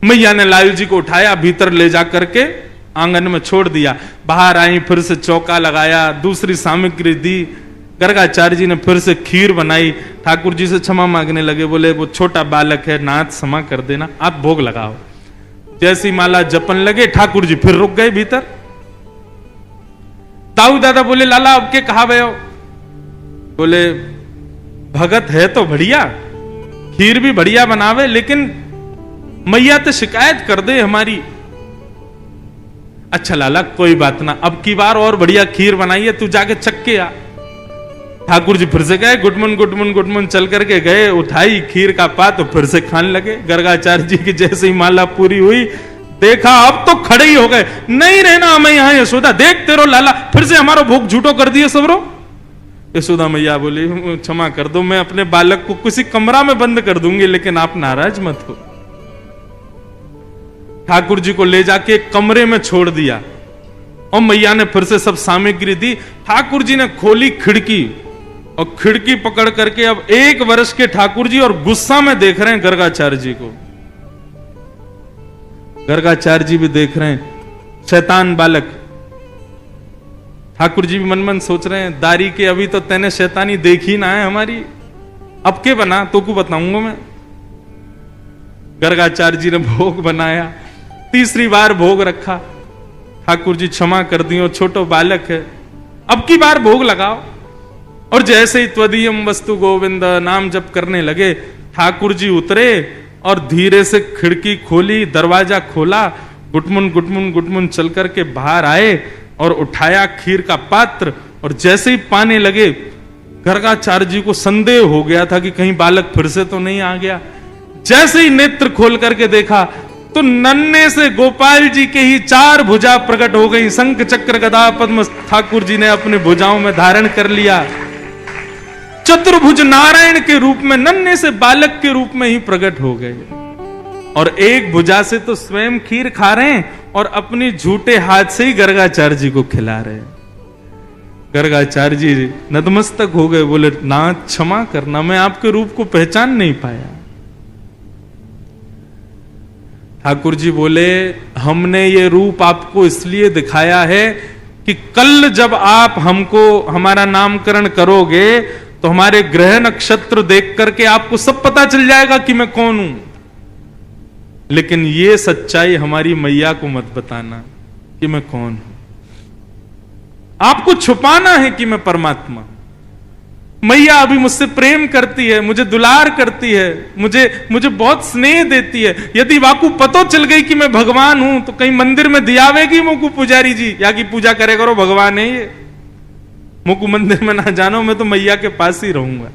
मैया ने लाल जी को उठाया, भीतर ले जा करके आंगन में छोड़ दिया। बाहर आई, फिर से चौका लगाया, दूसरी सामग्री दी। गर्गाचार्य जी ने फिर से खीर बनाई। ठाकुर जी से क्षमा मांगने लगे, बोले वो छोटा बालक है, नाथ क्षमा कर देना, आप भोग लगाओ। जैसी माला जपन लगे, ठाकुर जी फिर रुक गए भीतर। ताऊ दादा बोले, लाला अब के कहा गए हो? बोले भगत है तो बढ़िया, खीर भी बढ़िया बनावे, लेकिन मैया तो शिकायत कर दे हमारी। अच्छा लाला कोई बात ना, अब की बार और बढ़िया खीर बनाई है, तू जाके चख के आ। ठाकुर जी फिर से गए, गुडमुन गुडमुन गुडमुन चल करके गए, उठाई खीर का पात, तो फिर से खाने लगे। गर्गाचार्य जी की जैसे ही माला पूरी हुई, देखा अब तो खड़े ही हो गए, नहीं रहना हमें यहां यशोदा, देखते रहो लाला फिर से हमारा भोग झूठो कर दिए सबरो। यशोदा मैया बोली, क्षमा कर दो, मैं अपने बालक को किसी कमरा में बंद कर दूंगी, लेकिन आप नाराज मत हो। ठाकुर जी को ले जाके एक कमरे में छोड़ दिया और मैया ने फिर से सब सामग्री दी। ठाकुर जी ने खोली खिड़की और खिड़की पकड़ करके अब 1 वर्ष के ठाकुर जी और गुस्सा में देख रहे हैं गर्गाचार्य जी को। गर्गाचार्य जी भी देख रहे हैं, शैतान बालक। ठाकुर जी भी मन मन सोच रहे हैं, दारी के अभी तो तेने शैतानी देखी ना है हमारी, अब के बना तो को बताऊंगा मैं। गर्गाचार्य जी ने भोग बनाया, तीसरी बार भोग रखा। ठाकुर जी क्षमा कर दियो, छोटो बालक है, अब की बार भोग लगाओ। और जैसे ही त्वदीयम वस्तु गोविंद नाम जप करने लगे, ठाकुर जी उतरे और धीरे से खिड़की खोली, दरवाजा खोला, गुटमुन गुटमुन गुटमुन चल करके बाहर आए और उठाया खीर का पात्र। और जैसे ही पाने लगे, गर्गाचार्य जी को संदेह हो गया था कि कहीं बालक फिर से तो नहीं आ गया। जैसे ही नेत्र खोल करके देखा तो नन्हे से गोपाल जी के ही 4 भुजा प्रकट हो गई। शंख चक्र गदा पद्म ठाकुर जी ने अपने भुजाओं में धारण कर लिया। चतुर्भुज नारायण के रूप में, नन्हे से बालक के रूप में ही प्रकट हो गए। और एक भुजा से तो स्वयं खीर खा रहे हैं और अपनी झूठे हाथ से ही गर्गाचार्य जी को खिला रहे हैं। गर्गाचार्य जी नतमस्तक हो गए, बोले नाथ क्षमा करना, मैं आपके रूप को पहचान नहीं पाया। ठाकुर जी बोले, हमने ये रूप आपको इसलिए दिखाया है कि कल जब आप हमको हमारा नामकरण करोगे तो हमारे ग्रह नक्षत्र देख करके आपको सब पता चल जाएगा कि मैं कौन हूं। लेकिन ये सच्चाई हमारी मैया को मत बताना कि मैं कौन हूं। आपको छुपाना है कि मैं परमात्मा। मैया अभी मुझसे प्रेम करती है, मुझे दुलार करती है, मुझे बहुत स्नेह देती है। यदि वाकू पतो चल गई कि मैं भगवान हूं तो कहीं मंदिर में दियावेगी मुझको पुजारी जी, या की पूजा करे करो, भगवान है ये, मुझको मंदिर में ना जानो, मैं तो मैया के पास ही रहूंगा।